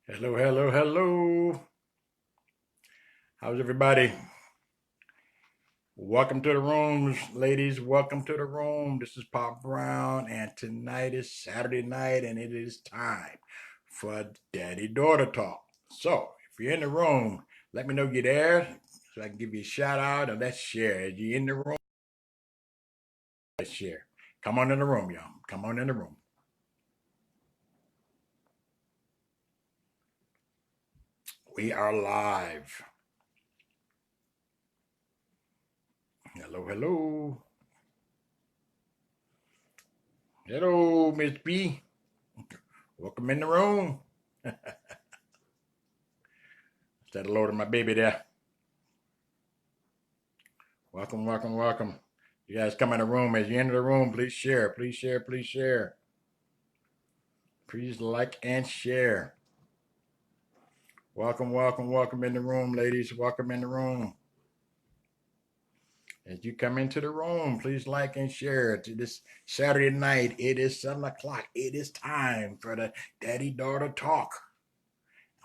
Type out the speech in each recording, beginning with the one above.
Hello, hello, hello. How's everybody? Welcome to the rooms, ladies. Welcome to the room. This is Pop Brown, and tonight is Saturday night, and it is time for Daddy Daughter Talk. So, if you're in the room, let me know you're there so I can give you a shout out and let's share. If you're in the room, let's share. Come on in the room, y'all. Come on in the room. We are live. Hello, hello. Hello, Miss B. Welcome in the room. Said hello to my baby there. Welcome, welcome, welcome. You guys come in the room. As you enter the room, please share. Please share. Please share. Please like and share. Welcome, welcome, welcome in the room, ladies. Welcome in the room. As you come into the room, please like and share. To this Saturday night, it is 7 o'clock. It is time for the Daddy Daughter Talk.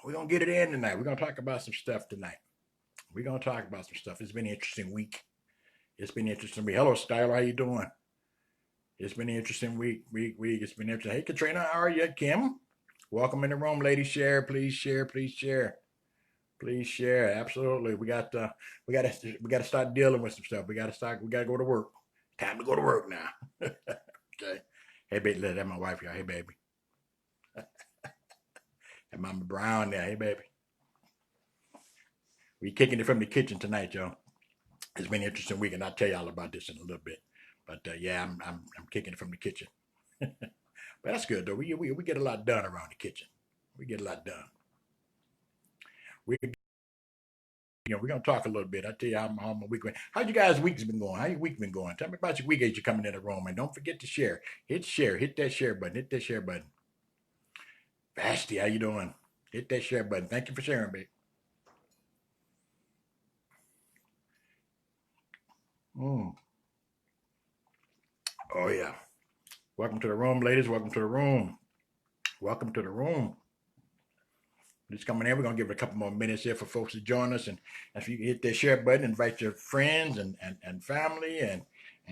We're going to get it in tonight. We're going to talk about some stuff tonight. We're going to talk about some stuff. It's been an interesting week. It's been interesting week. Hello, Skylar. How you doing? It's been an interesting week. It's been interesting. Hey, Katrina, how are you? Kim, welcome in the room, lady. Share, please share, please share, please share. Absolutely, we got to start dealing with some stuff. We got to go to work. Time to go to work now. Okay. Hey, baby, that's my wife, y'all. Hey, baby. And Mama Brown there. Hey, baby. We kicking it from the kitchen tonight, y'all. It's been an interesting week, and I'll tell y'all about this in a little bit. But yeah, I'm kicking it from the kitchen. But that's good though. We get a lot done around the kitchen. We get a lot done. We we're gonna talk a little bit. I tell you how my week went. How you guys' week's been going? How your week been going? Tell me about your week as you're coming in the room, and don't forget to share. Hit that share button. Hit that share button. Vashti, how you doing? Hit that share button. Thank you for sharing, babe. Mm. Oh yeah. Welcome to the room, ladies. Welcome to the room. Welcome to the room. Just coming in. We're gonna give it a couple more minutes here for folks to join us, and if you hit that share button, invite your friends and family and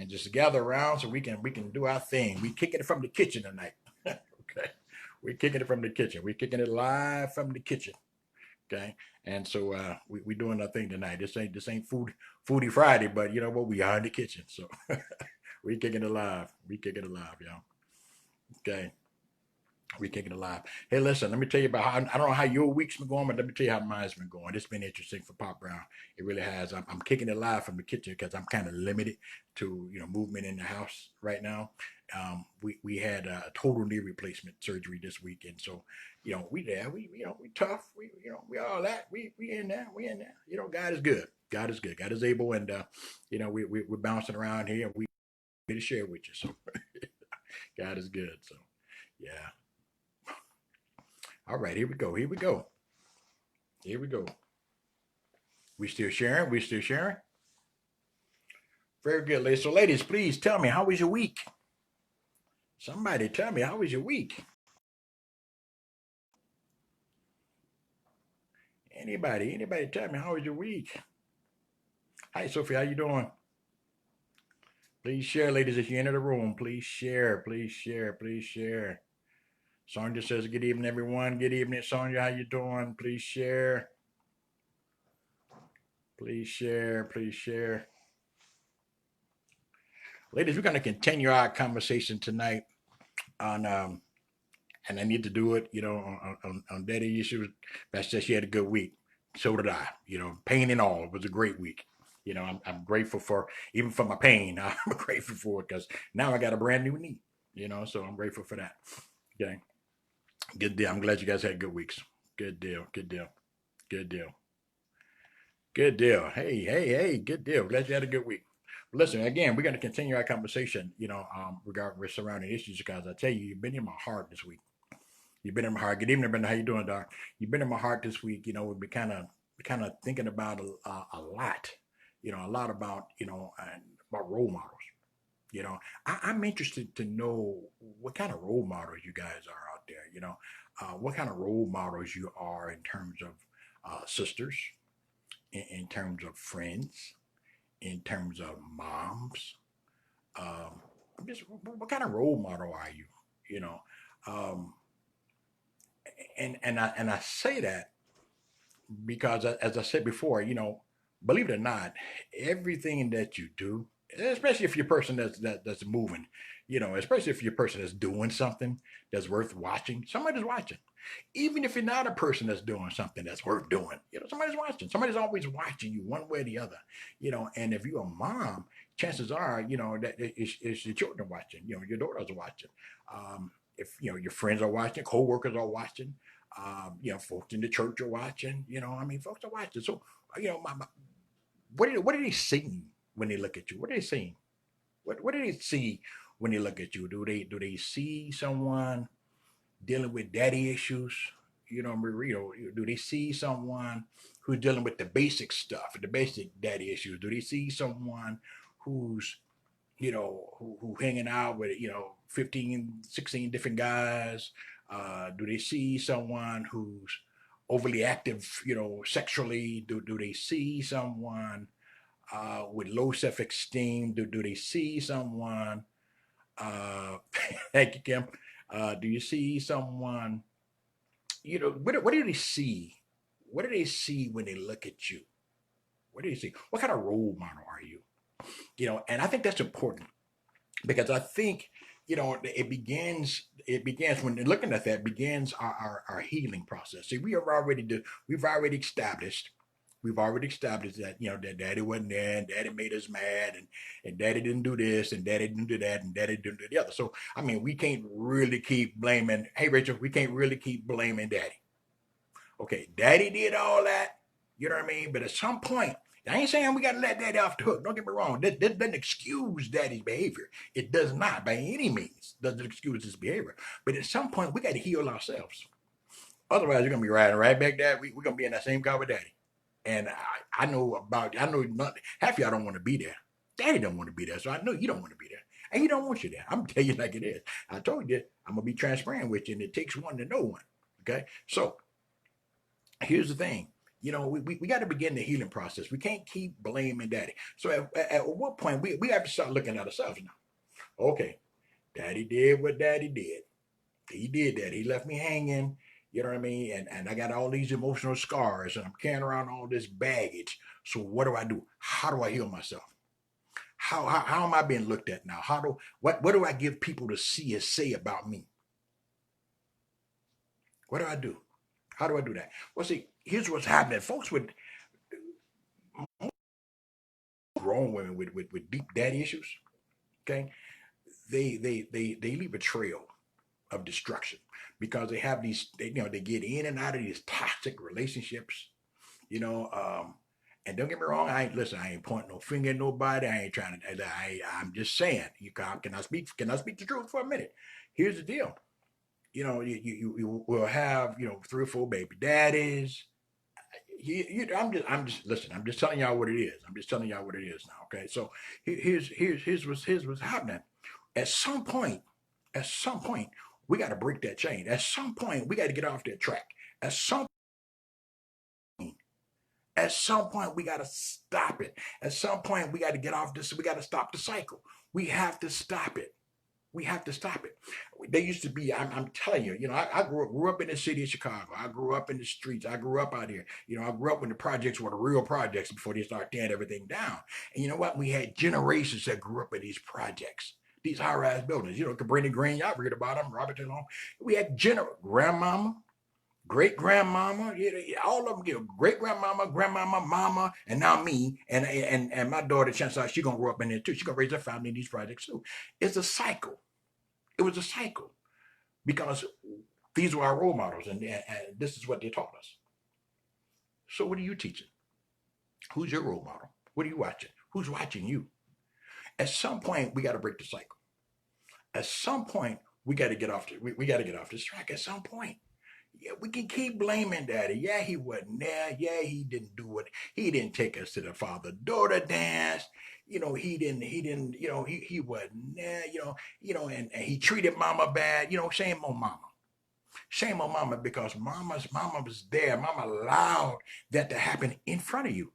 just gather around so we can do our thing. We kicking it from the kitchen tonight. Okay, we're kicking it from the kitchen. We're kicking it live from the kitchen. Okay, and so we doing our thing tonight. This ain't foodie Friday, but you know what? We are in the kitchen, so we kicking it live. We kicking it live, y'all. Okay. We kicking it live. Hey, listen, let me tell you about how I don't know how your week's been going, but let me tell you how mine's been going. It's been interesting for Pop Brown. It really has. I'm kicking it live from the kitchen because I'm kind of limited to movement in the house right now. We had a total knee replacement surgery this week, and so we there. We tough. We all that. We in there. We in there. God is good. God is good. God is able, and we're bouncing around here. We to share with you. So God is good. So yeah. All right, here we go. Here we go. Here we go. We still sharing? We still sharing? Very good, ladies. So, ladies, please tell me, how was your week? Somebody tell me, how was your week? Anybody tell me, how was your week? Hi, Sophie, how you doing? Please share, ladies, if you enter the room. Please share, please share, please share. Sonia says, good evening, everyone. Good evening, Sonia. How you doing? Please share. Please share, please share. Ladies, we're going to continue our conversation tonight on and I need to do it, on daddy issues. That's just she had a good week. So did I. Pain and all. It was a great week. I'm grateful for even for my pain. I'm grateful for it because now I got a brand new knee. So I'm grateful for that. Okay, good deal. I'm glad you guys had good weeks. Good deal. Good deal. Good deal. Good deal. Hey, hey, hey. Good deal. Glad you had a good week. Listen, again, we're going to continue our conversation. Regarding surrounding issues because I tell you, you've been in my heart this week. You've been in my heart. Good evening, Brenda. How you doing, Doc? You've been in my heart this week. We've been kind of thinking about a lot. A lot about and about role models. I'm interested to know what kind of role models you guys are out there. what kind of role models you are in terms of sisters, in terms of friends, in terms of moms. I'm just, what kind of role model are you? You know, um, and I say that because, as I said before, believe it or not, everything that you do, especially if you're a person that's moving, especially if you're a person that's doing something that's worth watching, somebody's watching. Even if you're not a person that's doing something that's worth doing, somebody's watching. Somebody's always watching you one way or the other, And if you're a mom, chances are, that it's your children watching. Your daughters are watching. If your friends are watching, co-workers are watching, folks in the church are watching. Folks are watching. So, what are they seeing when they look at you? What are they seeing? What do they see when they look at you? Do they see someone dealing with daddy issues? Do they see someone who's dealing with the basic stuff, the basic daddy issues? Do they see someone who's who hanging out with 15, 16 different guys? Do they see someone who's overly active, sexually? Do they see someone with low self-esteem? Do they see someone? Uh, thank you, Kim. Do you see someone? What do they see? What do they see when they look at you? What do you see? What kind of role model are you? And I think that's important because I think it begins when they're looking at that, begins our healing process. See, we've already established that that daddy wasn't there, and daddy made us mad, and daddy didn't do this, and daddy didn't do that, and daddy didn't do the other. So we can't really keep blaming. Hey, Rachel, we can't really keep blaming daddy. Okay, daddy did all that, you know what I mean? But at some point, I ain't saying we got to let daddy off the hook. Don't get me wrong. That doesn't excuse daddy's behavior. It does not, by any means, doesn't excuse his behavior. But at some point, we got to heal ourselves. Otherwise, you're going to be riding right back there. We're going to be in that same car with daddy. And I know not, half of y'all don't want to be there. Daddy don't want to be there. So I know you don't want to be there. And he don't want you there. I'm going to tell you like it is. I told you, I'm going to be transparent with you, and it takes one to know one. Okay? So here's the thing. We got to begin the healing process. We can't keep blaming daddy. So at what point we have to start looking at ourselves now. Okay, daddy did what daddy did. He did that. He left me hanging. You know what I mean? And I got all these emotional scars, and I'm carrying around all this baggage. So what do I do? How do I heal myself? How am I being looked at now? What do I give people to see and say about me? What do I do? How do I do that? Well, see, here's what's happening. Folks with grown women with deep daddy issues, okay, they leave a trail of destruction because they have these, they get in and out of these toxic relationships, you know. And don't get me wrong, I ain't pointing no finger at nobody. I ain't trying to. I'm just saying. Can I speak the truth for a minute? Here's the deal. You will have 3 or 4 baby daddies. I'm just telling y'all what it is. I'm just telling y'all what it is now. Okay, so here's what's happening. At some point, at some point, we got to break that chain. At some point, we got to get off that track. At some at some point, we got to stop it. At some point, we got to get off this. We got to stop the cycle. We have to stop it. We have to stop it. There used to be, I'm telling you, I grew up in the city of Chicago. I grew up in the streets. I grew up out here. I grew up when the projects were the real projects before they started tearing everything down. And you know what? We had generations that grew up in these projects, these high-rise buildings. Cabrini Green, y'all read about them, Robert Long. We had grandmama, great grandmama, all of them, great grandmama, grandmama, mama, and now me, and my daughter, chances are she's gonna grow up in there too. She's gonna raise her family in these projects too. It's a cycle. It was a cycle because these were our role models, and this is what they taught us. So what are you teaching? Who's your role model? What are you watching? Who's watching you? At some point, we got to break the cycle. At some point, we got to get off. We got to get off this track. At some point, yeah, we can keep blaming daddy. Yeah, he wasn't there. Yeah, he didn't do it. He didn't take us to the father-daughter dance. He wasn't there. And he treated mama bad. Shame on mama. Shame on mama because mama was there. Mama allowed that to happen in front of you.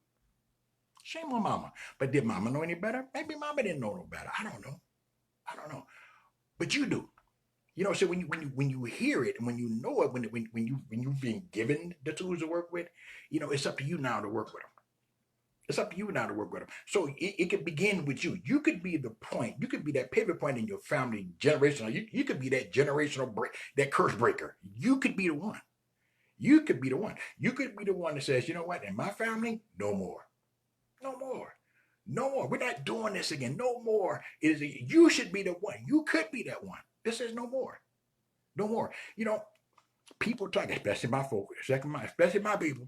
Shame on mama. But did mama know any better? Maybe mama didn't know no better. I don't know. I don't know. But you do. You know, so when you hear it and when you know it, when you've been given the tools to work with, you know, it's up to you now to work with them. It's up to you now to work with them. So it could begin with you. You could be the point. You could be that pivot point in your family generational. You could be that generational break, that curse breaker. You could be the one. You could be the one. You could be the one that says, you know what, in my family, no more. No more. No more. We're not doing this again. No more. You should be the one. You could be that one. This is no more. No more. You know, people talk, especially my folks, especially my people.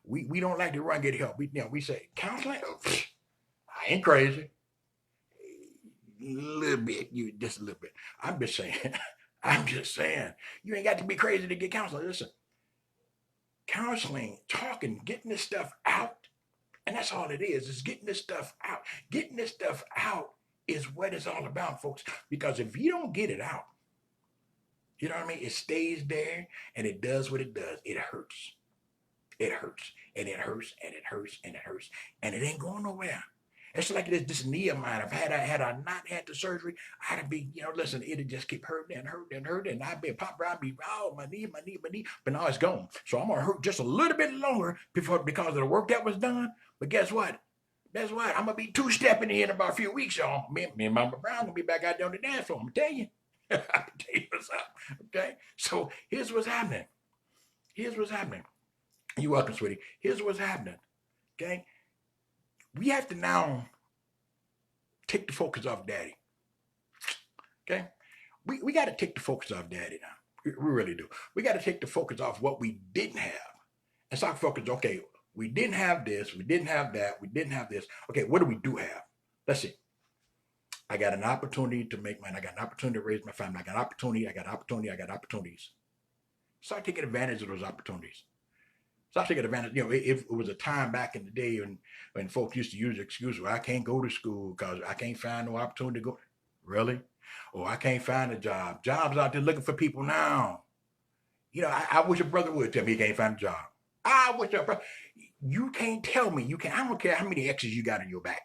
We don't like to run get help. We say counseling. Oh, I ain't crazy. A little bit, you just a little bit. I'm just saying. I'm just saying. You ain't got to be crazy to get counseling. Listen, counseling, talking, getting this stuff out, and that's all it is getting this stuff out. Getting this stuff out is what it's all about, folks. Because if you don't get it out, you know what I mean? It stays there and it does what it does. It hurts. It hurts. And it hurts and it hurts and it hurts. And it ain't going nowhere. It's like this knee of mine. Had I not had the surgery, I'd have been, you know, listen, it'd just keep hurting and hurting and hurting. And I'd be pop around, oh, my knee. But now it's gone. So I'm gonna hurt just a little bit longer because of the work that was done. But guess what? Guess what? I'm gonna be two-stepping in about a few weeks, y'all. Me and Mama Brown gonna be back out there on the dance floor. I'm gonna tell you. I'm gonna tell you what's up. Okay. So here's what's happening. Here's what's happening. You're welcome, sweetie. Here's what's happening. Okay. We have to now take the focus off daddy. Okay? We got to take the focus off daddy now. We really do. We got to take the focus off what we didn't have and start focusing, okay, we didn't have this, we didn't have that, we didn't have this. Okay, what do have? Let's see. I got an opportunity to make money. I got an opportunity to raise my family. I got opportunities. Start taking advantage of those opportunities. Start taking advantage. You know, if it was a time back in the day when folks used to use the excuse, well, I can't go to school because I can't find no opportunity to go. Really? Or I can't find a job. Jobs out there looking for people now. You know, I wish a brother would tell me he can't find a job. I wish a brother. You can't tell me you can't. I don't care how many X's you got in your back.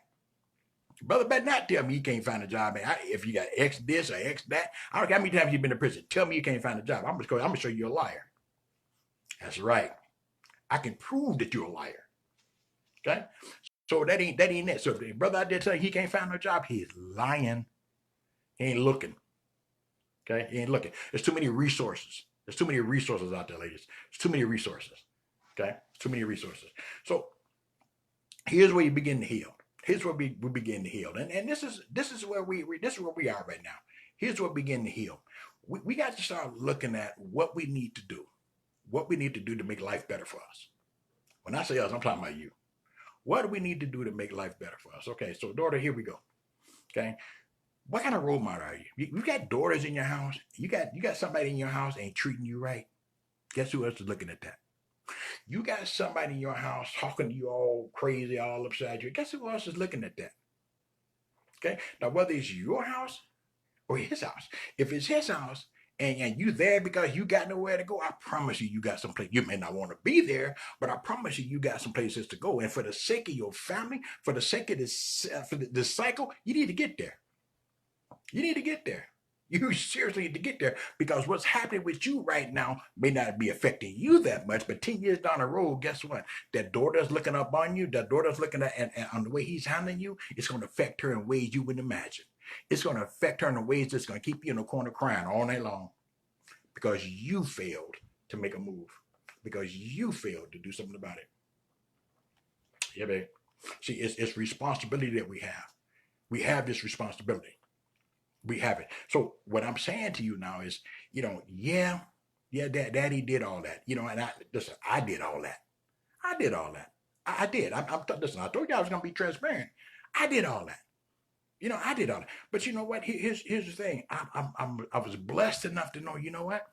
Your brother better not tell me you can't find a job. And if you got X this or X that, I don't care how many times you've been to prison. Tell me you can't find a job. I'm gonna show you a liar. That's right. I can prove that you're a liar. Okay? So that ain't it. So if the brother out there telling he can't find no job, he's lying. He ain't looking. Okay? He ain't looking. There's too many resources. There's too many resources out there, ladies. There's too many resources. Okay? Too many resources. So here's where you begin to heal. Here's where we begin to heal. And this is where we are right now. Here's where we begin to heal. We got to start looking at what we need to do. What we need to do to make life better for us. When I say us, I'm talking about you. What do we need to do to make life better for us? Okay, so daughter, here we go. Okay, what kind of role model are you? You got daughters in your house. You got somebody in your house ain't treating you right. Guess who else is looking at that? You got somebody in your house talking to you all crazy, all upside you. Guess who else is looking at that? Okay, now whether it's your house or his house, if it's his house, and you there because you got nowhere to go, I promise you got some place. You may not want to be there, but I promise you got some places to go. And for the sake of your family, for the sake of this cycle, you need to get there. You need to get there. You seriously need to get there because what's happening with you right now may not be affecting you that much, but 10 years down the road, guess what? That daughter's looking up on you, that daughter's looking at and on the way he's handling you, it's going to affect her in ways you wouldn't imagine. It's going to affect her in ways that's going to keep you in the corner crying all night long because you failed to make a move, because you failed to do something about it. Yeah, babe. See, it's responsibility that we have. We have this responsibility. We have it. So what I'm saying to you now is, you know, yeah, daddy did all that. You know, and listen, I did all that. I did all that. I did. Listen, I told you I was going to be transparent. I did all that. You know, I did all that. But you know what? Here's the thing. I was blessed enough to know, you know what?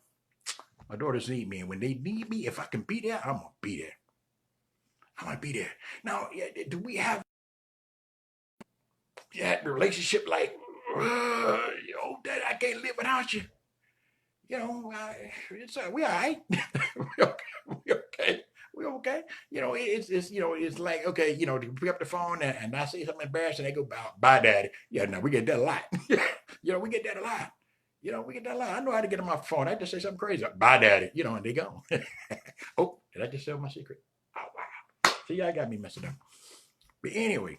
My daughters need me. And when they need me, if I can be there, I'm going to be there. I'm going to be there. Now, do we have that relationship like, Daddy, I can't live without you? You know, it's we all right. we okay. We okay. We okay. You know, it's you know, it's like okay, you know, to pick up the phone and I say something embarrassing, they go bye, daddy. Yeah, no, we get that a lot. You know, we get that a lot. You know, we get that a lot. I know how to get on my phone. I just say something crazy. Bye, daddy. You know, and they go. Oh, did I just sell my secret? Oh wow. See, I got me messing up. But anyway,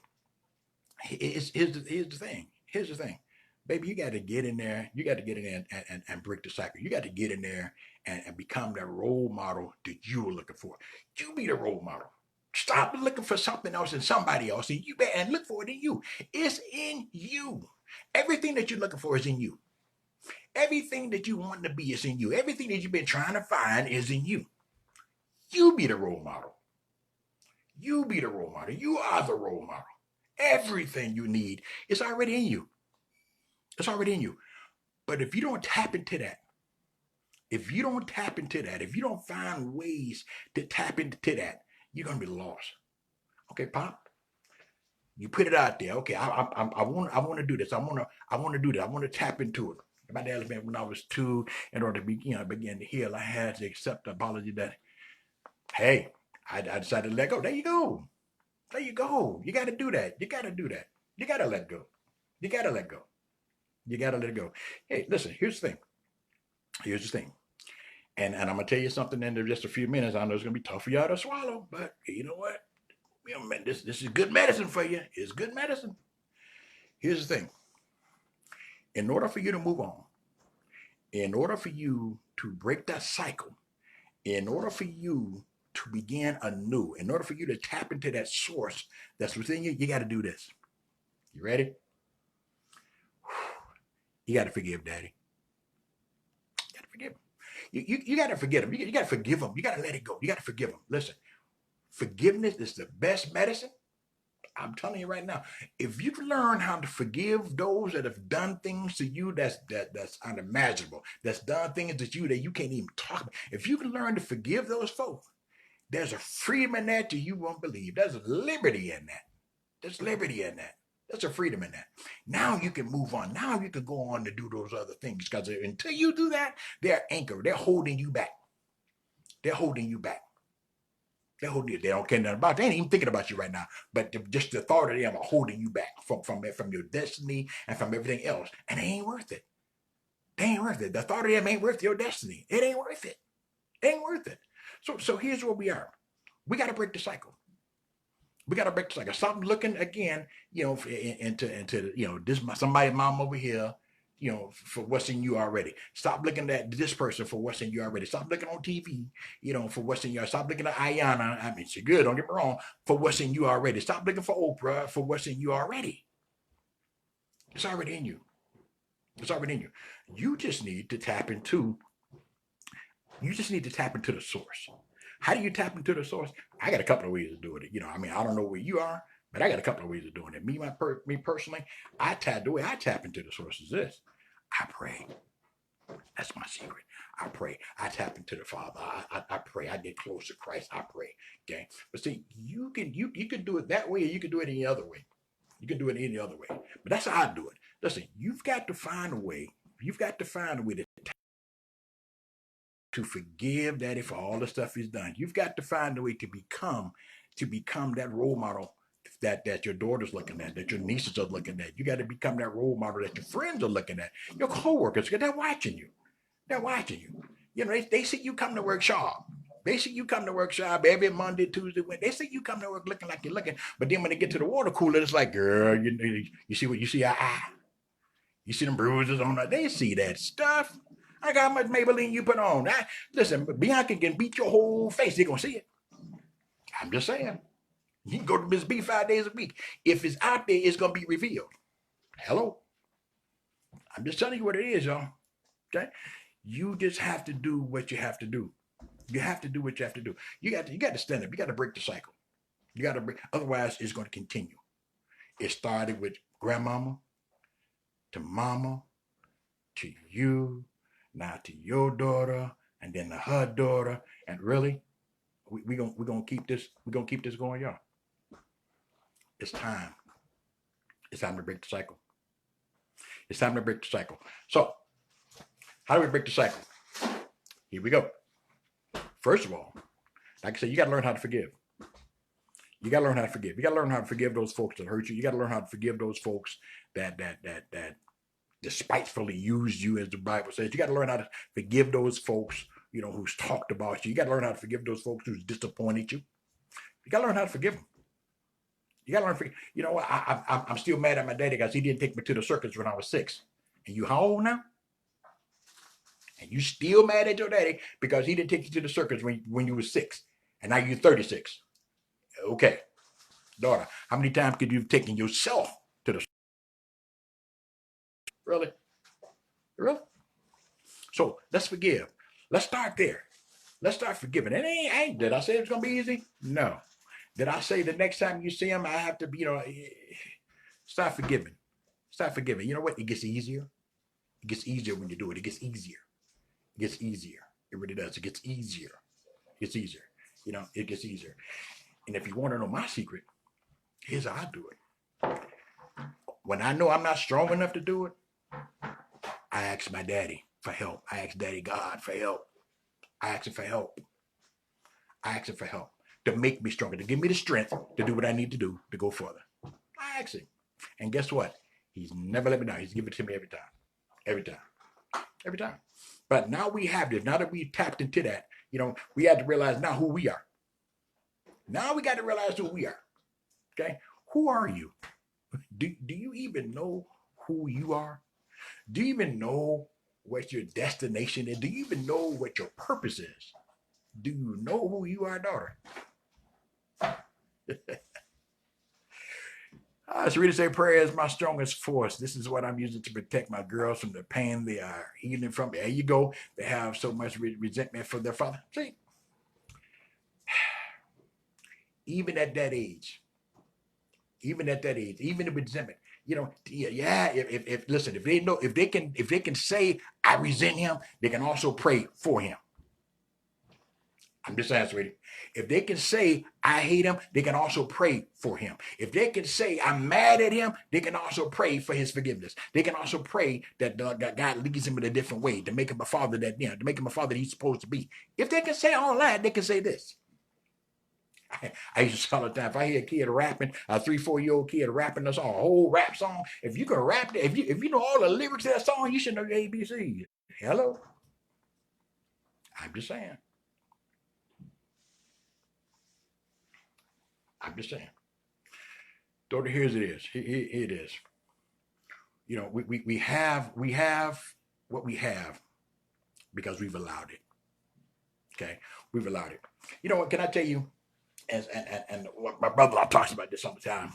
here's the thing. Here's the thing. Baby, you got to get in there. You got to get in there and break the cycle. You got to get in there and become that role model that you were looking for. You be the role model. Stop looking for something else in somebody else and you and look for it in you. It's in you. Everything that you're looking for is in you. Everything that you want to be is in you. Everything that you've been trying to find is in you. You be the role model. You be the role model. You are the role model. Everything you need is already in you. It's already in you. But if you don't tap into that, if you don't tap into that, if you don't find ways to tap into that, you're gonna be lost. Okay, Pop, you put it out there. Okay, I want to do this. I want to do that. I want to tap into it. My dad was when I was 2, in order to begin to heal, I had to accept the apology that, hey, I decided to let go. There you go. There you go. You got to do that. You got to do that. You got to let go. You got to let go. You got to let it go. Hey, listen, here's the thing. Here's the thing. And I'm gonna tell you something in just a few minutes. I know it's gonna be tough for y'all to swallow, but you know what? You know, man, this is good medicine for you. It's good medicine. Here's the thing. In order for you to move on, in order for you to break that cycle, in order for you to begin anew, in order for you to tap into that source that's within you, you got to do this. You ready? You got to forgive, Daddy. You got to forgive him. You got to forget him. You got to forgive him. You got to let it go. You got to forgive him. Listen, forgiveness is the best medicine. I'm telling you right now, if you can learn how to forgive those that have done things to you that's unimaginable, that's done things to you that you can't even talk about. If you can learn to forgive those folks, there's a freedom in that that you won't believe. There's a liberty in that. There's liberty in that. There's a freedom in that. Now you can move on. Now you can go on to do those other things because until you do that, they're anchored. They're holding you back. They're holding you back. They don't care nothing about. They ain't even thinking about you right now. But just the thought of them are holding you back from your destiny and from everything else, and they ain't worth it. They ain't worth it. The thought of them ain't worth your destiny. It ain't worth it. It ain't worth it. So here's where we are. We got to break the cycle. We got to break the cycle. Stop looking again, into this somebody mom over here, for what's in you already. Stop looking at this person for what's in you already. Stop looking on TV, for what's in you. Stop looking at Ayana. I mean, she's good. Don't get me wrong. For what's in you already. Stop looking for Oprah for what's in you already. It's already in you. It's already in you. You just need to tap into. You just need to tap into the source. How do you tap into the source? I got a couple of ways of doing it. I mean, I don't know where you are, but I got a couple of ways of doing it. Me personally, the way I tap into the source is this. I pray. That's my secret. I pray. I tap into the Father. I pray. I get close to Christ. I pray. Okay. But see, you can do it that way, or you can do it any other way. You can do it any other way. But that's how I do it. Listen, you've got to find a way. You've got to find a way to forgive daddy for all the stuff he's done. You've got to find a way to become that role model that your daughter's looking at, that your nieces are looking at. You got to become that role model that your friends are looking at. Your coworkers, they're watching you. They're watching you. They see you come to work sharp. They see you come to work sharp every Monday, Tuesday, Wednesday. They see you come to work looking like you're looking. But then when they get to the water cooler, it's like, girl, you see what you see? You see them bruises on her. They see that stuff. I got how much Maybelline you put on. Listen, Bianca can beat your whole face. They're going to see it. I'm just saying. You can go to Miss B 5 days a week. If it's out there, it's going to be revealed. Hello? I'm just telling you what it is, y'all. Okay? You just have to do what you have to do. You have to do what you have to do. You got to stand up. You got to break the cycle. You got to break. Otherwise, it's going to continue. It started with grandmama to mama to you, now to your daughter, and then to her daughter, and really, we're gonna keep this going, y'all. It's time. It's time to break the cycle. It's time to break the cycle. So, how do we break the cycle? Here we go. First of all, like I said, you got to learn how to forgive. You got to learn how to forgive. You got to learn how to forgive those folks that hurt you. You got to learn how to forgive those folks that despitefully used you, as the Bible says. You got to learn how to forgive those folks, who's talked about you. You got to learn how to forgive those folks who's disappointed you. You got to learn how to forgive them. You got to learn to forgive. You know what? I'm still mad at my daddy because he didn't take me to the circus when I was 6. And you how old now? And you still mad at your daddy because he didn't take you to the circus when you were 6. And now you're 36. Okay. Daughter, how many times could you have taken yourself to the circus? Really? Really? So let's forgive. Let's start there. Let's start forgiving. And did I say it's going to be easy? No. Did I say the next time you see him, I have to, start forgiving. Start forgiving. You know what? It gets easier. It gets easier when you do it. It gets easier. It gets easier. It really does. It gets easier. It gets easier. It gets easier. And if you want to know my secret, here's how I do it. When I know I'm not strong enough to do it, I ask my daddy for help. I ask Daddy God for help. I ask him for help. I ask him for help to make me stronger, to give me the strength to do what I need to do to go further. I ask him. And guess what? He's never let me down. He's given it to me every time. Every time. Every time. But now we have this. Now that we tapped into that, we have to realize now who we are. Now we got to realize who we are. Okay? Who are you? Do you even know who you are? Do you even know what your destination is? Do you even know what your purpose is? Do you know who you are, daughter? Sarita say prayer is my strongest force. This is what I'm using to protect my girls from the pain they are healing from. There you go. They have so much resentment for their father. See, even at that age, even the resentment, if they can say I resent him, they can also pray for him. I'm just saying, sweetie. If they can say I hate him, they can also pray for him. If they can say I'm mad at him, they can also pray for his forgiveness. They can also pray that God leads him in a different way to make him a father to make him a father that he's supposed to be. If they can say all that, they can say this. I used to say all the time, if I hear a kid rapping, a 3-4-year-old kid rapping a song, a whole rap song, if you can rap, if you know all the lyrics of that song, you should know the ABC. Hello? I'm just saying. I'm just saying. Daughter, here it is. Here it is. We have what we have because we've allowed it. Okay? We've allowed it. You know what? Can I tell you, and my brother-in-law talks about this sometimes.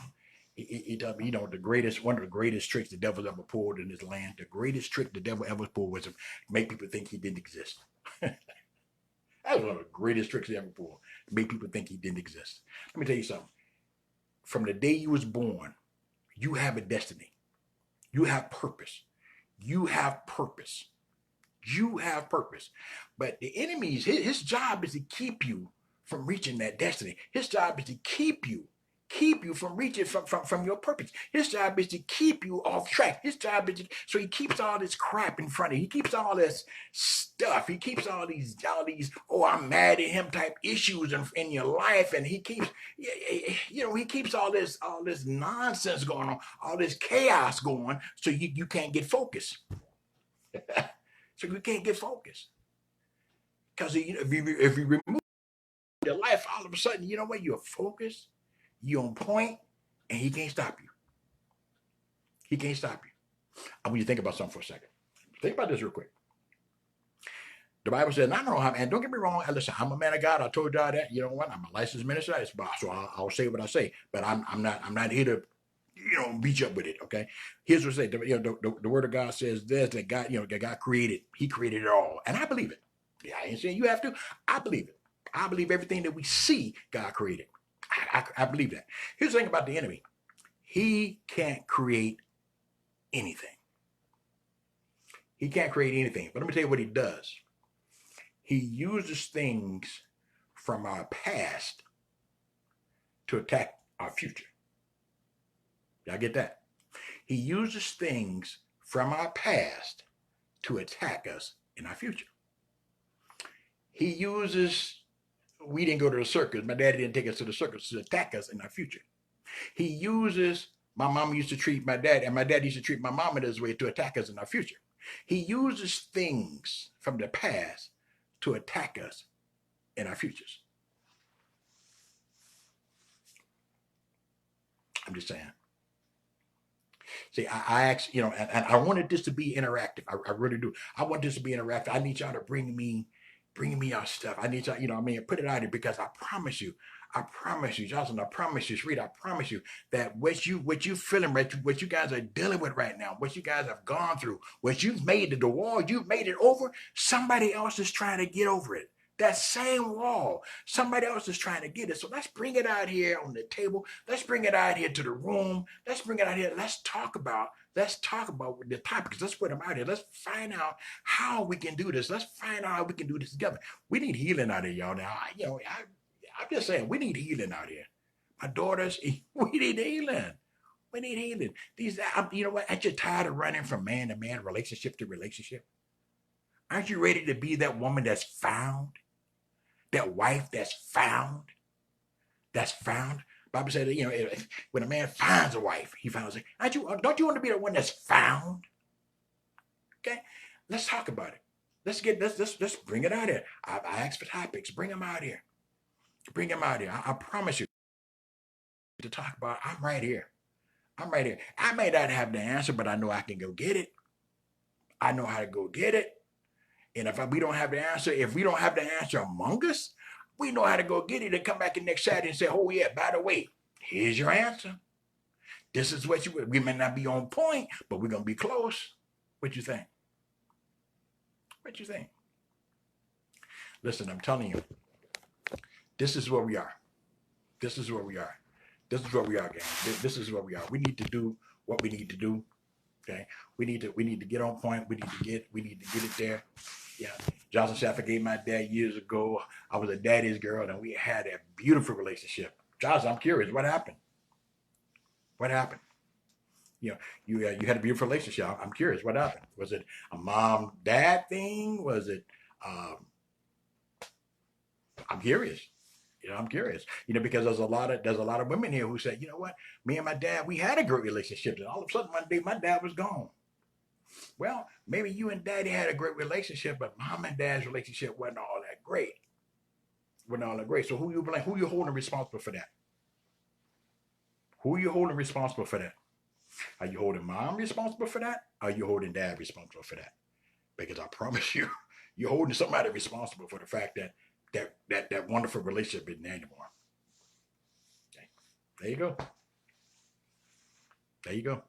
He tells me, one of the greatest tricks the devil's ever pulled in this land, the greatest trick the devil ever pulled was to make people think he didn't exist. That was one of the greatest tricks he ever pulled, to make people think he didn't exist. Let me tell you something. From the day you was born, you have a destiny. You have purpose. You have purpose. You have purpose. But the enemy's, his job is to keep you from reaching that destiny. His job is to keep you from reaching from your purpose. His job is to keep you off track. His job is so he keeps all this crap in front of you. He keeps all this stuff. He keeps all these I'm mad at him type issues in your life, and he keeps he keeps all this nonsense going on, all this chaos going, so you can't get focused. So you can't get focused because if you remove your life, all of a sudden you're focused. You're on point, and he can't stop you. He can't stop you. I want you to think about something for a second. Think about this real quick. The Bible says, I don't know how, and don't get me wrong, listen, I'm a man of God. I told y'all that. You know what? I'm a licensed minister, so I'll say what I say. But I'm not here to, beat you up with it. Okay. Here's what I say. The word of God says this, that God, that God created. He created it all, and I believe it. Yeah, I ain't saying you have to. I believe it. I believe everything that we see God created. I believe that. Here's the thing about the enemy. He can't create anything. He can't create anything. But let me tell you what he does. He uses things from our past to attack our future. Y'all get that? He uses things from our past to attack us in our future. He uses, we didn't go to the circus. My daddy didn't take us to the circus to attack us in our future. He uses, my mom used to treat my dad, and my dad used to treat my mom in this way to attack us in our future. He uses things from the past to attack us in our futures. I'm just saying. See, I asked, and I wanted this to be interactive. I really do. I want this to be interactive. I need y'all to bring me our stuff. I need y'all, put it out here because I promise you, Johnson, I promise you, Sweet, I promise you that what you feeling right, what you guys are dealing with right now, what you guys have gone through, what you've made it, the wall, you've made it over, somebody else is trying to get over it. That same wall, somebody else is trying to get it. So let's bring it out here on the table. Let's bring it out here to the room. Let's bring it out here. Let's talk about the topics. Let's put them out here. Let's find out how we can do this. Let's find out how we can do this together. We need healing out here, y'all. Now, I'm just saying, we need healing out here. My daughters, we need healing. We need healing. You know what? Aren't you tired of running from man to man, relationship to relationship? Aren't you ready to be that woman that's found? That wife that's found? That's found? Bible said, when a man finds a wife, he finds it. Don't you want to be the one that's found? Okay? Let's talk about it. Let's bring it out here. I asked for topics. Bring them out here. Bring them out here. I promise you to talk about. I'm right here. I'm right here. I may not have the answer, but I know I can go get it. I know how to go get it. And if we don't have the answer, if we don't have the answer among us, we know how to go get it and come back in next Saturday and say, oh yeah, by the way, here's your answer. This is what we may not be on point, but we're going to be close. What you think? What you think? Listen, I'm telling you, this is where we are. This is where we are. This is where we are, gang. This is where we are. We need to do what we need to do. Okay. We need to get on point. We need to get it there. Yeah. Johnson Shaffer gave my dad years ago. I was a daddy's girl, and we had a beautiful relationship. Johnson, I'm curious, what happened? What happened? You had a beautiful relationship. I'm curious, what happened? Was it a mom-dad thing? Was it? I'm curious. I'm curious. Because there's a lot of women here who say, you know what, me and my dad, we had a great relationship, and all of a sudden one day my dad was gone. Well, maybe you and daddy had a great relationship, but mom and dad's relationship wasn't all that great. So who you blame? Who you holding responsible for that? Who you holding responsible for that? Are you holding mom responsible for that? Or are you holding dad responsible for that? Because I promise you, you're holding somebody responsible for the fact that wonderful relationship isn't there anymore. Okay. There you go. There you go.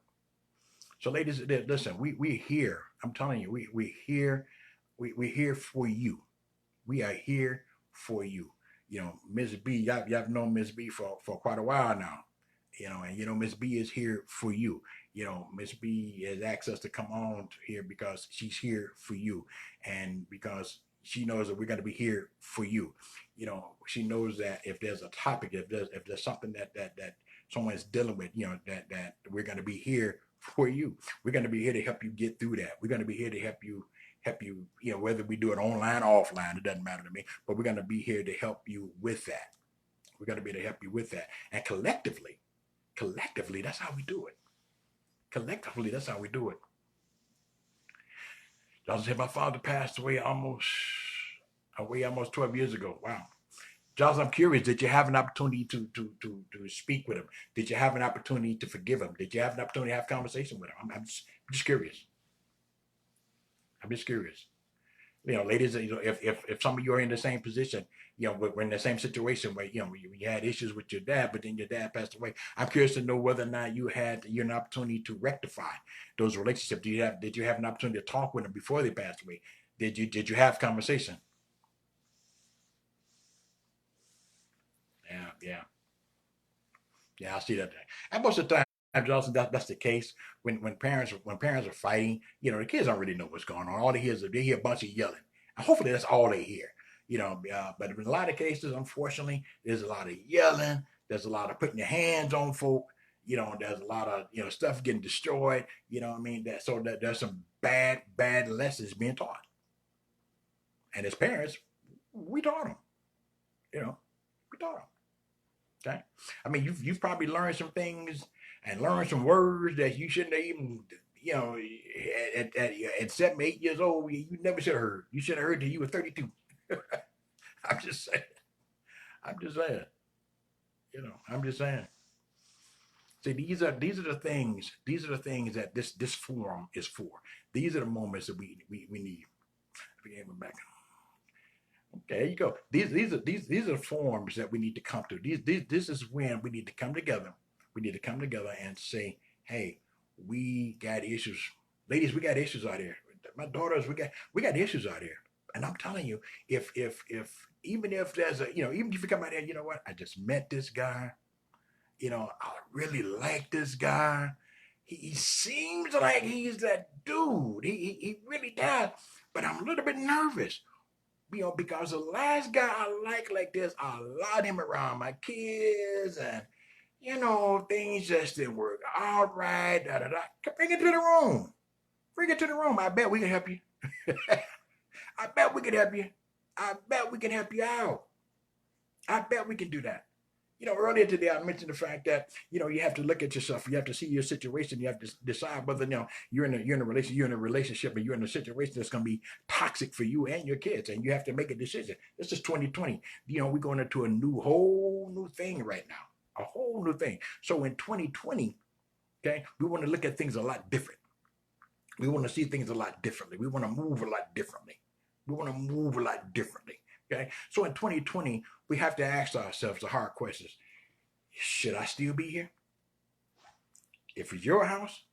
So, ladies, listen, we're here. I'm telling you, we're here. We're here for you. We are here for you. Ms. B, y'all known Ms. B for quite a while now. And Ms. B is here for you. Ms. B has asked us to come on here because she's here for you, and because she knows that we're going to be here for you. She knows that if there's a topic, if there's something that someone's dealing with, that we're going to be here for you. We're going to be here to help you get through that. We're going to be here to help you, whether we do it online or offline, it doesn't matter to me, but we're going to be here to help you with that. We're going to be able to help you with that. And collectively, that's how we do it. Collectively, that's how we do it. Johnson said my father passed away almost 12 years ago. Wow. Johnson, I'm curious, did you have an opportunity to speak with him? Did you have an opportunity to forgive him? Did you have an opportunity to have a conversation with him? I'm just curious. I'm just curious. Ladies, if some of you are in the same position, we're in the same situation where, you had issues with your dad, but then your dad passed away. I'm curious to know whether or not you had an opportunity to rectify those relationships. Did you have an opportunity to talk with them before they passed away? Did you have conversation? Yeah, I see that. And most of the time, Johnson, that's the case. When parents are fighting, the kids don't really know what's going on. All they hear is they hear a bunch of yelling. And hopefully that's all they hear. But in a lot of cases, unfortunately, there's a lot of yelling. There's a lot of putting your hands on folk. There's a lot of stuff getting destroyed. You know what I mean? There's some bad lessons being taught. And as parents, We taught them. You know, we taught them. Okay. I mean, you've probably learned some things and learned some words that you shouldn't have even, you know, at 7, 8 years old, you never should have heard. You should have heard till you were 32. I'm just saying. I'm just saying. I'm just saying. See, these are the things. These are the things that this forum is for. These are the moments that we need. Back. Okay, there you go. These are forms that we need to come to. This is when we need to come together. We need to come together and say, hey, we got issues. Ladies, we got issues out here. My daughters, we got issues out here. And I'm telling you, if even if there's even if you come out there, you know what? I just met this guy. I really like this guy. He seems like he's that dude. He really does. But I'm a little bit nervous. Because the last guy I like this, I allowed him around my kids, and things just didn't work all right. Da, da, da. Bring it to the room. Bring it to the room. I bet we can help you. I bet we can help you. I bet we can help you out. I bet we can do that. Earlier today I mentioned the fact that you have to look at yourself. You have to see your situation. You have to decide whether you're in a relationship, and you're in a situation that's going to be toxic for you and your kids, and you have to make a decision. This is 2020. We're going into a whole new thing right now, a whole new thing. So in 2020, okay, we want to look at things a lot different. We want to see things a lot differently. We want to move a lot differently. Okay, so in 2020, we have to ask ourselves the hard questions. Should I still be here? If it's your house,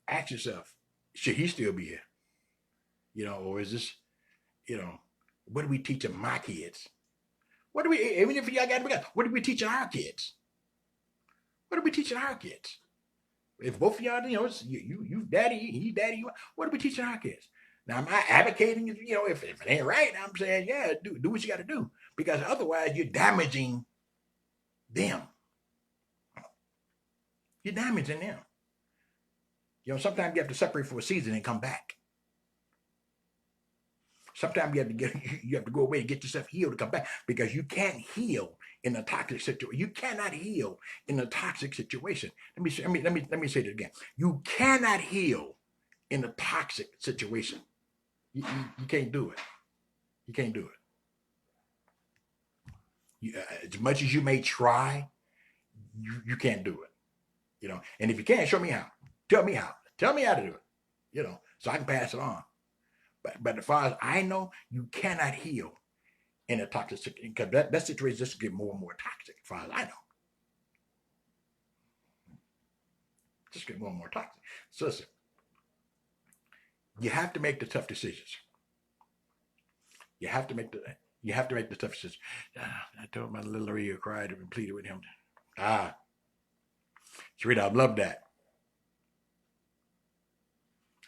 ask yourself, should he still be here? Or is this, what are we teaching my kids? Even if y'all got, what are we teaching our kids? What are we teaching our kids? If both of y'all, it's you daddy, he daddy, what are we teaching our kids? Now, am I advocating, if it ain't right, I'm saying, yeah, do what you got to do. Because otherwise, you're damaging them. You're damaging them. Sometimes you have to separate for a season and come back. Sometimes you have to go away and get yourself healed to come back, because you can't heal in a toxic situation. You cannot heal in a toxic situation. Let me say that again. You cannot heal in a toxic situation. You can't do it. You can't do it. As much as you may try, you can't do it. And if you can't, show me how. Tell me how. Tell me how to do it. So I can pass it on. But as far as I know, you cannot heal in a toxic situation, because that situation just get more and more toxic. As far as I know, just get more and more toxic. So listen, you have to make the tough decisions. You have to make the tough decisions. I told my little Maria, cried and pleaded with him. Sweetie, I love that.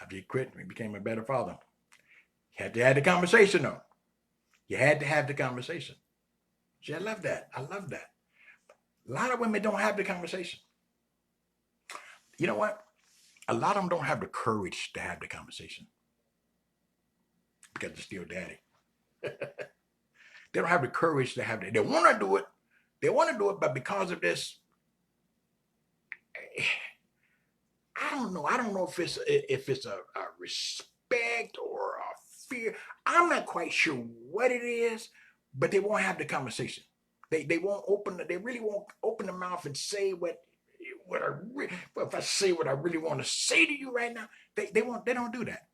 After he quit, he became a better father. You had to have the conversation, though. You had to have the conversation. See, I love that. I love that. A lot of women don't have the conversation. You know what? A lot of them don't have the courage to have the conversation, because they're still daddy. They don't have the courage to have that. They want to do it. But because of this, I don't know. I don't know if it's a respect or a fear. I'm not quite sure what it is, but they won't have the conversation. They really won't open the mouth and say if I say what I really want to say to you right now. They don't do that.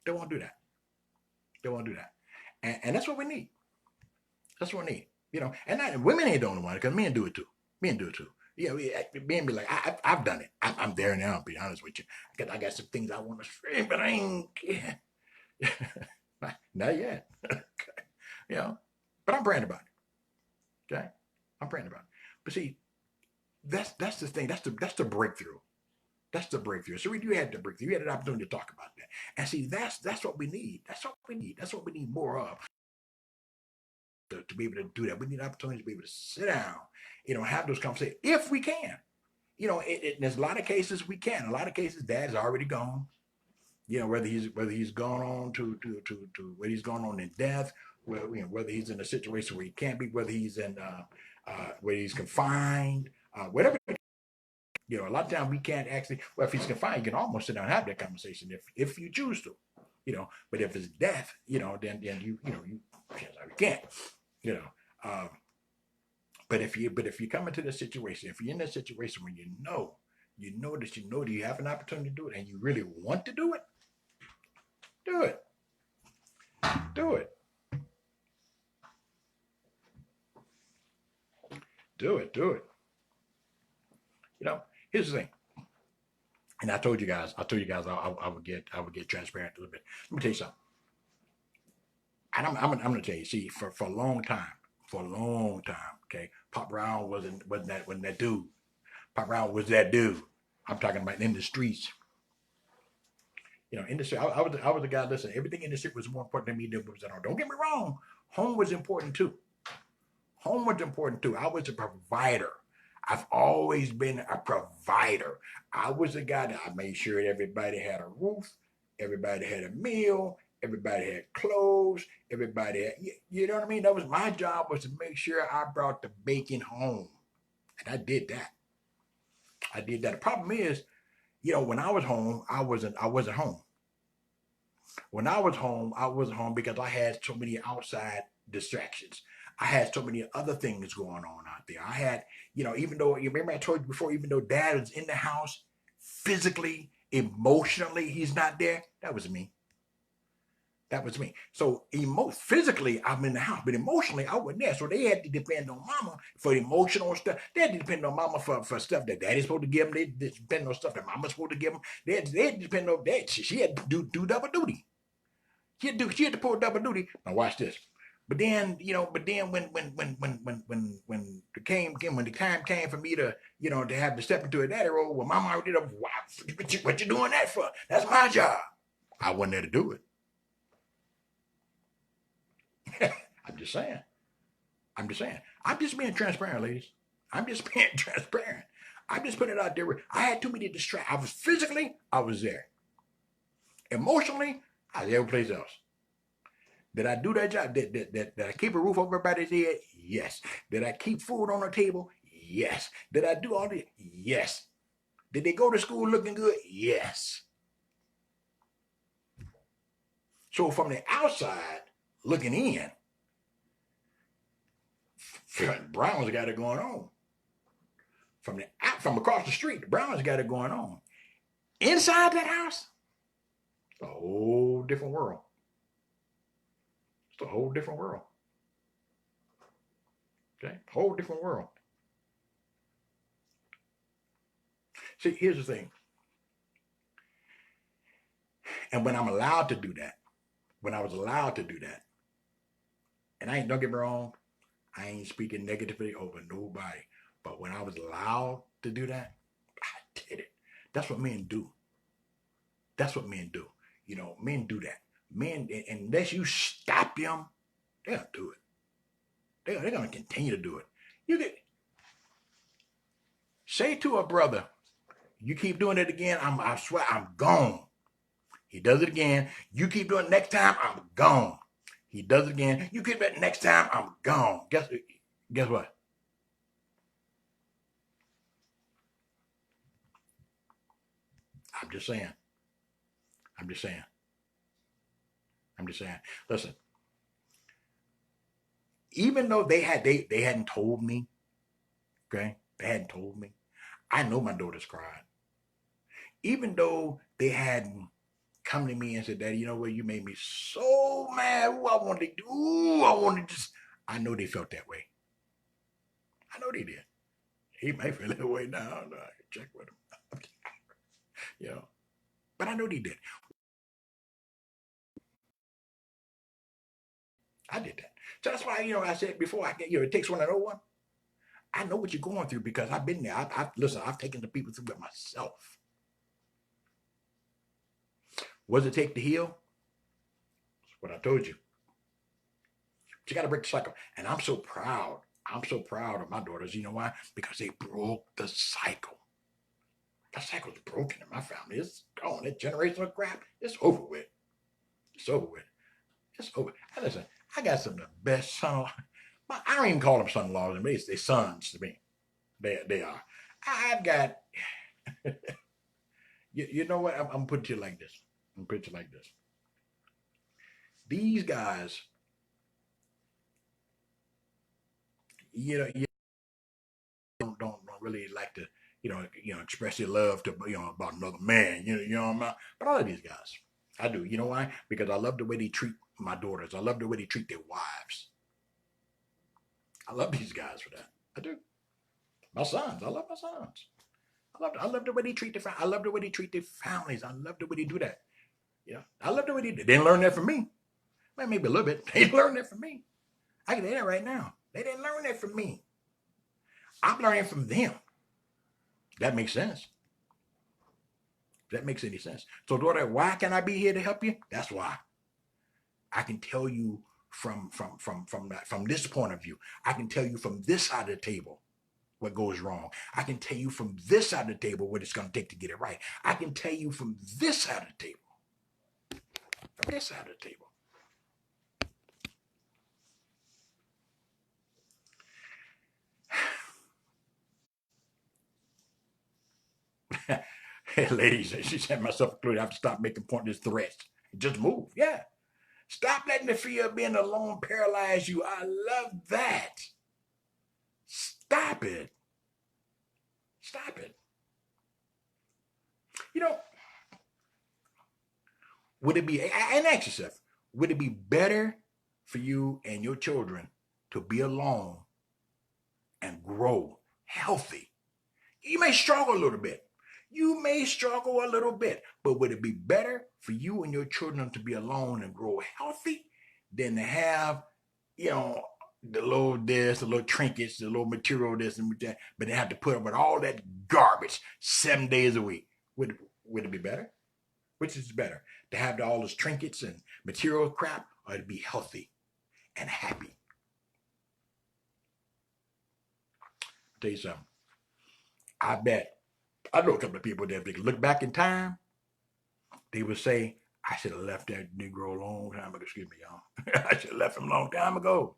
They won't do that. And that's what we need. That's what we need. And women ain't the only one, because men do it too. Men be like, I've done it. I'm there now, I'll be honest with you. I got some things I want to say, but I ain't. Not yet. But I'm praying about it. Okay? I'm praying about it. But see, that's the thing. That's the breakthrough. That's the breakthrough. So you had the breakthrough. You had an opportunity to talk about that. And see, that's what we need. That's what we need more of. To be able to do that, we need opportunities to be able to sit down, have those conversations if we can. There's a lot of cases we can. A lot of cases, dad's already gone. Whether he's gone on to whether he's gone on in death, well, whether he's in a situation where he can't be, whether he's in where he's confined, whatever. A lot of times we can't actually. Well, if he's confined, you can almost sit down and have that conversation if you choose to. But if it's death, then you can't. You know. Um, but if you come into this situation, if you're in that situation where that you have an opportunity to do it, and you really want to do it, do it. Do it. Do it. Do it. Here's the thing. And I told you guys, I would get transparent a little bit. Let me tell you something. And I'm going to tell you. See, for a long time, okay, Pop Brown wasn't that dude. Pop Brown was that dude. I'm talking about in the streets. In the street, I was a guy. Listen, everything in the street was more important to me than was at home. Don't get me wrong. Home was important too. Home was important too. I was a provider. I've always been a provider. I was the guy that I made sure everybody had a roof, everybody had a meal, everybody had clothes, everybody had, you know what I mean? That was my job, was to make sure I brought the bacon home. And I did that. The problem is, when I was home, I wasn't home. When I was home, I wasn't home because I had so many outside distractions. I had so many other things going on out there. I had, even though, you remember I told you before, even though dad was in the house, physically, emotionally, he's not there. That was me. That was me. So physically, I'm in the house, but emotionally, I wasn't there. So they had to depend on mama for emotional stuff. They had to depend on mama for stuff that daddy's supposed to give them. They depend on stuff that mama's supposed to give them. They had to depend on that. She had to do double duty. She had to pull double duty. Now watch this. But then, when the time came for me to, to have to step into a daddy role, well, mama already did. What you doing that for? That's my job. I wasn't there to do it. I'm just saying. I'm just being transparent, ladies. I'm just being transparent. I'm just putting it out there. I had too many distractions. I was there. Emotionally, I was every place else. Did I do that job? Did I keep a roof over everybody's head? Yes. Did I keep food on the table? Yes. Did I do all this? Yes. Did they go to school looking good? Yes. So from the outside looking in, Brown's got it going on. From across the street, Brown's got it going on. Inside that house, it's a whole different world. It's a whole different world. Okay? Whole different world. See, here's the thing. And when I'm allowed to do that, when I was allowed to do that, and don't get me wrong, I ain't speaking negatively over nobody. But when I was allowed to do that, I did it. That's what men do. That's what men do. Men do that. Men, unless you stop them, they'll do it. They're going to continue to do it. You can say to a brother, you keep doing it again, I swear I'm gone. He does it again. You keep doing it next time, I'm gone. He does it again. You keep it next time, I'm gone. Guess what? I'm just saying. Listen, even though they hadn't told me, okay, they hadn't told me. I know my daughters cried. Even though they hadn't come to me and said, Daddy, you know what, you made me so mad. I know they felt that way. I know they did. He may feel that way now. I can check with him. But I know they did. I did that. So that's why, I said before, it takes one to know one. I know what you're going through because I've been there. Listen, I've taken the people through it myself. What does it take to heal? That's what I told you. But you got to break the cycle. And I'm so proud. I'm so proud of my daughters. You know why? Because they broke the cycle. The cycle's broken in my family. It's gone. That generational crap, it's over with. It's over with. It's over. And listen, I got some of the best son. I don't even call them son-in-laws. They're sons to me. They are. I've got. You know what? I'm putting it to you like this. I'm putting it to you like this. These guys, you don't really like to, express your love to, about another man. But I love these guys. I do. You know why? Because I love the way they treat my daughters. I love the way they treat their wives. I love these guys for that. I do. My sons. I love my sons. I love the way they treat I love the way they treat their families. I love the way they do that. I love the way they didn't learn that from me. Well, maybe a little bit. They learned that from me. I can say that right now. They didn't learn that from me. I'm learning from them. That makes sense. If that makes any sense. So, daughter, why can I be here to help you? That's why. I can tell you from this point of view. I can tell you from this side of the table what goes wrong. I can tell you from this side of the table what it's going to take to get it right. I can tell you from this side of the table. From this side of the table. Hey, ladies, she said myself included, I have to stop making pointless threats. Just move. Yeah. Stop letting the fear of being alone paralyze you. I love that. Stop it. Stop it. You know, would it be, and ask yourself, would it be better for you and your children to be alone and grow healthy? You may struggle a little bit. You may struggle a little bit, but would it be better for you and your children to be alone and grow healthy than to have, you know, the little this, the little trinkets, the little material this and that, but they have to put up with all that garbage 7 days a week? Would it be better? Which is better? To have all those trinkets and material crap, or to be healthy and happy? I'll tell you something. I bet I know a couple of people that if they could look back in time, they would say, I should have left that Negro a long time ago. Excuse me, y'all. I should have left him a long time ago.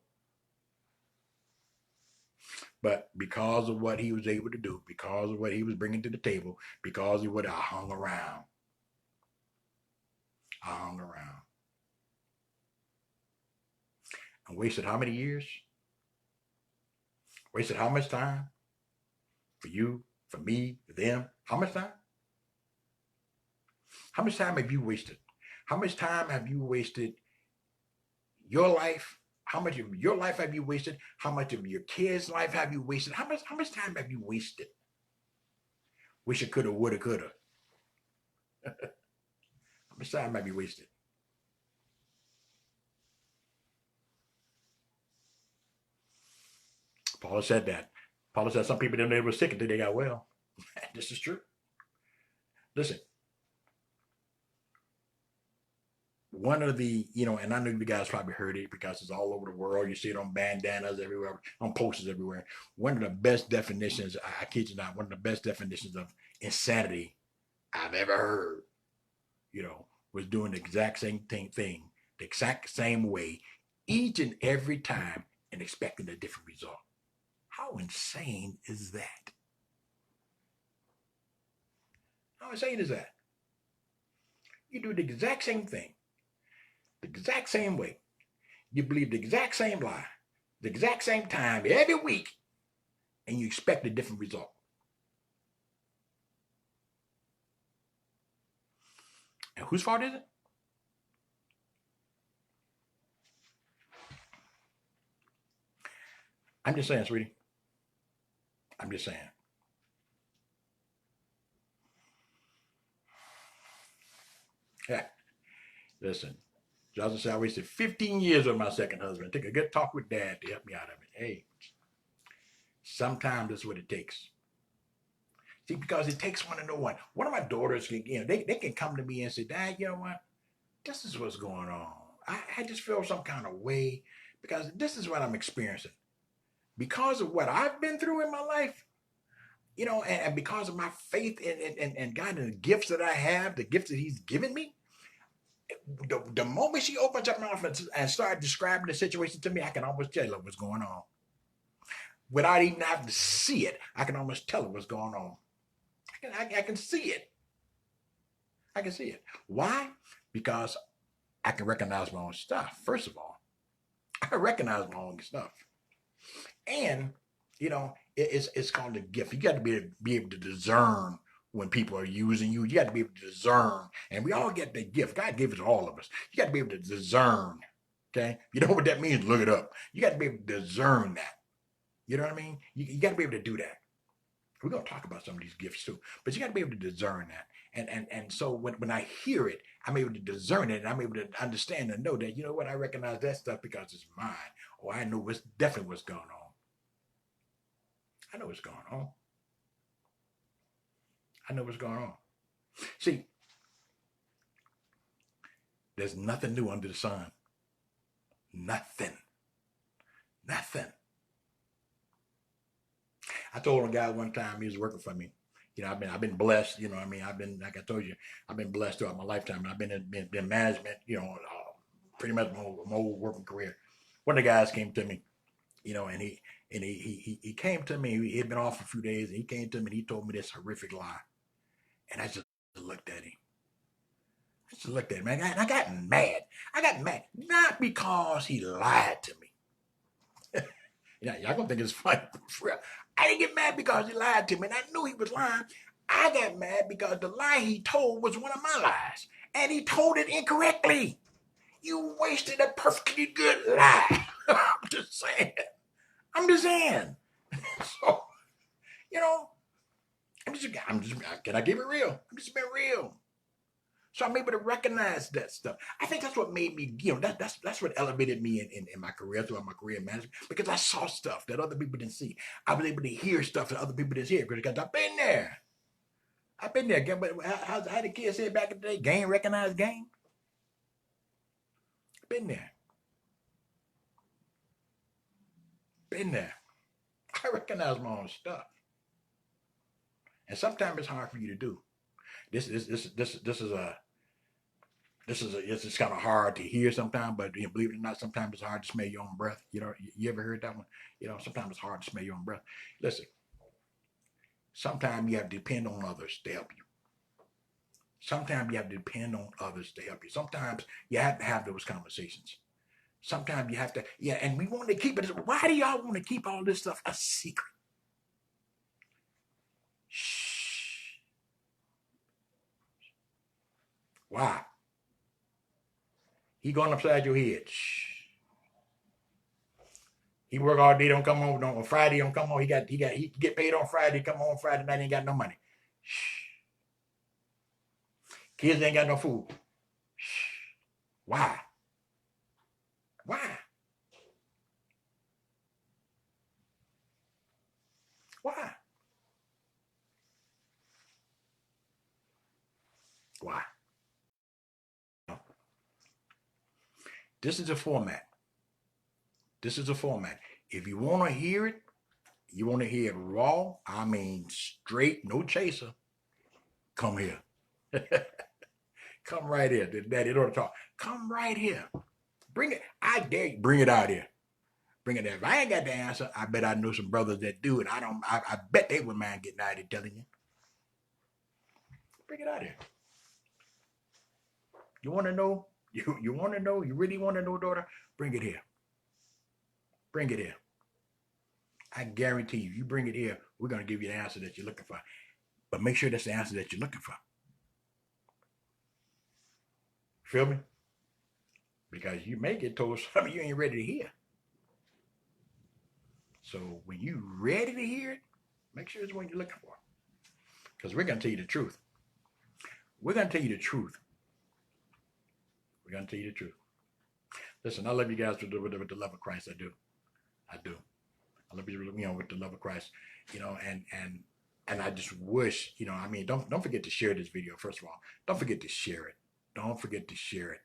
But because of what he was able to do, because of what he was bringing to the table, because of what I hung around. I hung around. And wasted how many years? Wasted how much time? For you, for me, for them? How much time? How much time have you wasted? How much time have you wasted your life? How much of your life have you wasted? How much of your kids' life have you wasted? How much time have you wasted? Wish it coulda, woulda, coulda. How much time have you wasted? Paula said that. Paula said some people didn't know they were sick until they got well. This is true. Listen, one of the, and I know you guys probably heard it because it's all over the world. You see it on bandanas everywhere, on posters everywhere. One of the best definitions, I kid you not, one of the best definitions of insanity I've ever heard, was doing the exact same thing, the exact same way, each and every time, and expecting a different result. How insane is that? How insane is that? You do the exact same thing, the exact same way. You believe the exact same lie, the exact same time every week, and you expect a different result. And whose fault is it? I'm just saying, sweetie. I'm just saying. Yeah. Listen, Johnson said I wasted 15 years with my second husband. Take a good talk with dad to help me out of it. Hey, sometimes that's what it takes. See, because it takes one to know one. One of my daughters can, they can come to me and say, Dad, you know what? This is what's going on. I just feel some kind of way because this is what I'm experiencing. Because of what I've been through in my life, and because of my faith in God and the gifts that I have, the gifts that He's given me, the moment she opens her mouth and starts describing the situation to me, I can almost tell her what's going on. Without even having to see it, I can almost tell her what's going on. I can see it. I can see it. Why? Because I can recognize my own stuff. First of all, I can recognize my own stuff. And, it's called a gift. You got to be able to discern when people are using you. You got to be able to discern. And we all get that gift. God gave it to all of us. You got to be able to discern. Okay? You know what that means? Look it up. You got to be able to discern that. You know what I mean? You got to be able to do that. We're going to talk about some of these gifts too, but you got to be able to discern that. And so when I hear it, I'm able to discern it, and I'm able to understand and know that, you know what, I recognize that stuff because it's mine, or I know definitely what's going on. I know what's going on. I know what's going on. See, there's nothing new under the sun. Nothing. Nothing. I told a guy one time, he was working for me. I've been blessed. I've been, like I told you, I've been blessed throughout my lifetime. And I've been in management. Pretty much my whole working career. One of the guys came to me, and he came to me. He had been off for a few days, and he came to me and he told me this horrific lie, and I just looked at him. I just looked at him, and I got mad. I got mad not because he lied to me. Y'all gonna think it's funny. I didn't get mad because he lied to me, and I knew he was lying. I got mad because the lie he told was one of my lies, and he told it incorrectly. You wasted a perfectly good lie. I'm just saying. So, can I keep it real? I'm just being real. So I'm able to recognize that stuff. I think that's what made me, that's what elevated me in my career, throughout my career in management, because I saw stuff that other people didn't see. I was able to hear stuff that other people didn't hear because I've been there. I've been there. How the kids said back in the day, game recognized game? Been there. Been there. I recognize my own stuff. And sometimes it's hard for you to do. This is it's kind of hard to hear sometimes, but believe it or not, sometimes it's hard to smell your own breath. You ever heard that one? Sometimes it's hard to smell your own breath. Listen, sometimes you have to depend on others to help you. Sometimes you have to depend on others to help you. Sometimes you have to have those conversations. Sometimes you have to, and we want to keep it. Why do y'all want to keep all this stuff a secret? Shh. Why? He going upside your head. Shh. He work all day, don't come home on Friday, don't come home. He get paid on Friday, come home Friday night, ain't got no money. Shh. Kids ain't got no food. Shh. Why? Why? Why? Why? This is a format. This is a format. If you want to hear it, you want to hear it raw, I mean straight, no chaser, come here. Come right here. Daddy don't talk. Come right here. Bring it. I dare you. Bring it out here. Bring it there. If I ain't got the answer, I bet I know some brothers that do, and I bet they wouldn't mind getting out here telling you. Bring it out here. You want to know? You want to know? You really want to know, daughter? Bring it here. Bring it here. I guarantee you bring it here, we're going to give you the answer that you're looking for. But make sure that's the answer that you're looking for. Feel me? Because you may get told something you ain't ready to hear. So when you ready to hear it, make sure it's what you're looking for. Because we're going to tell you the truth. We're going to tell you the truth. We're going to tell you the truth. Listen, I love you guys with the love of Christ. I do. I love you, with the love of Christ, and I just wish, don't forget to share this video. First of all, don't forget to share it. Don't forget to share it,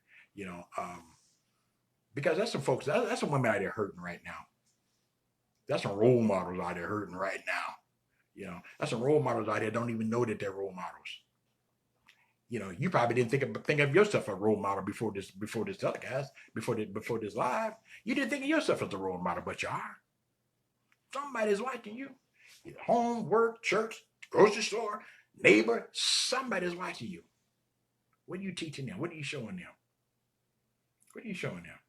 because that's some folks, that's some women out there hurting right now. That's some role models out there hurting right now. That's some role models out there don't even know that they're role models. You probably didn't think of yourself a role model before this telecast, before this live. You didn't think of yourself as a role model, but you are. Somebody's watching you. Either home, work, church, grocery store, neighbor. Somebody's watching you. What are you teaching them? What are you showing them? What are you showing them?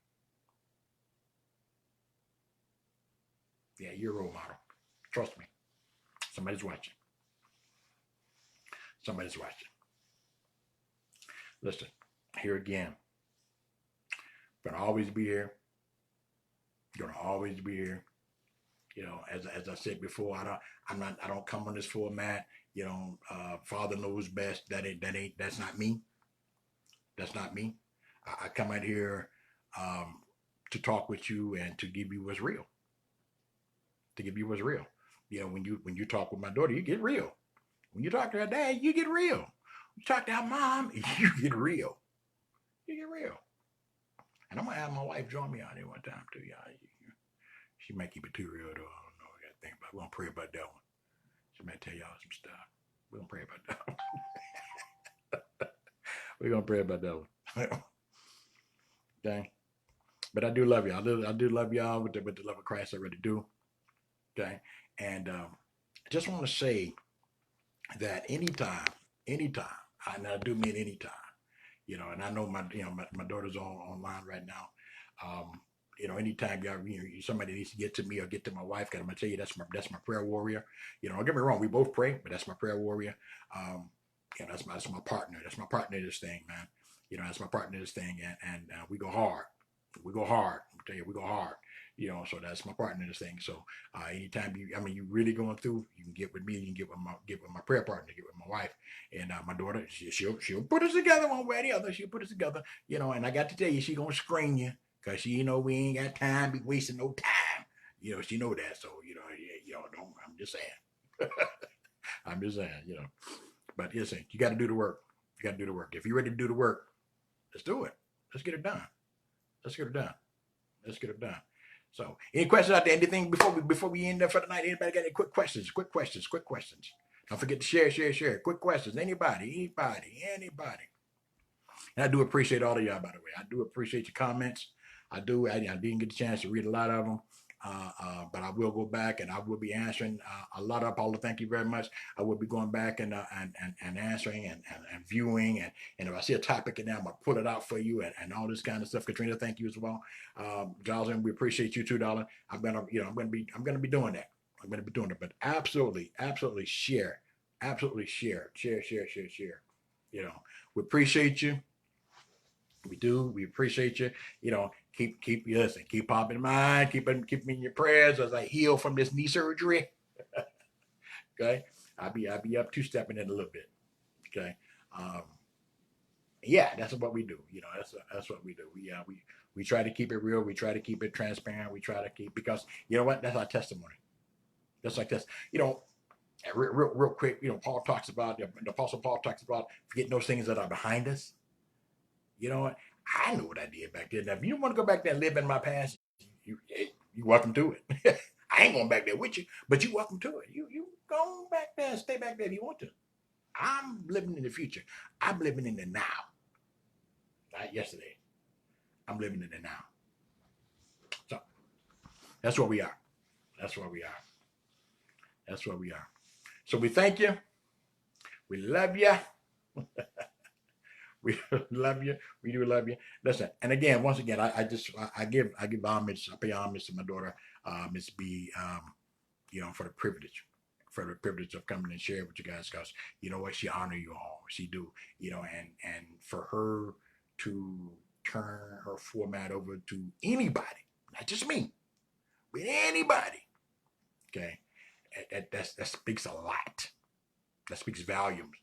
Yeah, you're a role model. Trust me. Somebody's watching. Somebody's watching. Listen, here again. Gonna always be here. Gonna always be here. As I said before, I don't come on this format. Father knows best. That's not me. That's not me. I come out here to talk with you and to give you what's real. To give you what's real. When you talk with my daughter, you get real. When you talk to her dad, you get real. When you talk to her mom, you get real. You get real. And I'm gonna have my wife join me on it one time too, y'all. She might keep it too real though. I don't know. I gotta think about it. We're gonna pray about that one. She might tell y'all some stuff. We're gonna pray about that one. We're gonna pray about that one. Okay. But I do love y'all. I do love y'all with the love of Christ. I really do. Okay. And I just want to say that anytime, and I do mean anytime, and I know my daughter's online right now. Anytime y'all, somebody needs to get to me or get to my wife, because I'm gonna tell you that's my prayer warrior. Don't get me wrong, we both pray, but that's my prayer warrior. That's my partner. That's my partner in this thing, man. That's my partner in this thing, and we go hard. We go hard. I'm tell you, we go hard. So that's my partner in this thing. So anytime you really going through, you can get with me. You can get with my prayer partner, get with my wife, and my daughter. She'll put us together one way or the other. She'll put us together. And I got to tell you, she gonna screen you. Cause she we ain't got time, be wasting no time. She know that. So, don't, I'm just saying. I'm just saying, But listen, you gotta do the work. You gotta do the work. If you're ready to do the work, let's do it. Let's get it done. Let's get it done. Let's get it done. So any questions out there? Anything before we end up for the night? Anybody got any quick questions? Quick questions. Don't forget to share. Quick questions. Anybody. And I do appreciate all of y'all, by the way. I do appreciate your comments. I do. I didn't get the chance to read a lot of them, but I will go back and I will be answering a lot of. Paula, thank you very much. I will be going back and answering and viewing, and if I see a topic in there, I'm gonna put it out for you and all this kind of stuff. Katrina, thank you as well. Jocelyn, we appreciate you too, darling. I'm gonna be doing that. I'm gonna be doing it, but absolutely share. We appreciate you. We do. We appreciate you. Keep popping in mind. Keep me in your prayers as I heal from this knee surgery. Okay, I'll be up two-stepping it a little bit. Okay, yeah, that's what we do. That's what we do. We try to keep it real. We try to keep it transparent. We try to keep, because you know what? That's our testimony. That's like this. Real quick. Paul talks about, the Apostle Paul talks about forgetting those things that are behind us. You know what? I know what I did back then. Now, if you want to go back there and live in my past, you're welcome to it. I ain't going back there with you, but you're welcome to it. You go back there and stay back there if you want to. I'm living in the future. I'm living in the now. Not yesterday. I'm living in the now. So that's where we are. That's where we are. That's where we are. So we thank you. We love you. We love you. We do love you. Listen, and again, once again, I give homage. I pay homage to my daughter, Miss B. For the privilege of coming and sharing with you guys, because you know what, she honor you all. She do. And for her to turn her format over to anybody, not just me, but anybody. Okay, that speaks a lot. That speaks volumes,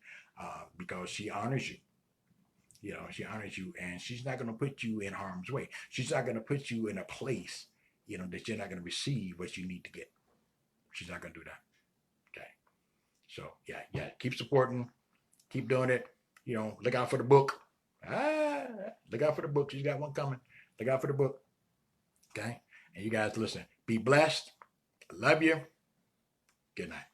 because she honors you. She honors you, and she's not going to put you in harm's way. She's not going to put you in a place, that you're not going to receive what you need to get. She's not going to do that. Okay. So, yeah. Keep supporting. Keep doing it. Look out for the book. Look out for the book. She's got one coming. Look out for the book. Okay. And you guys listen. Be blessed. I love you. Good night.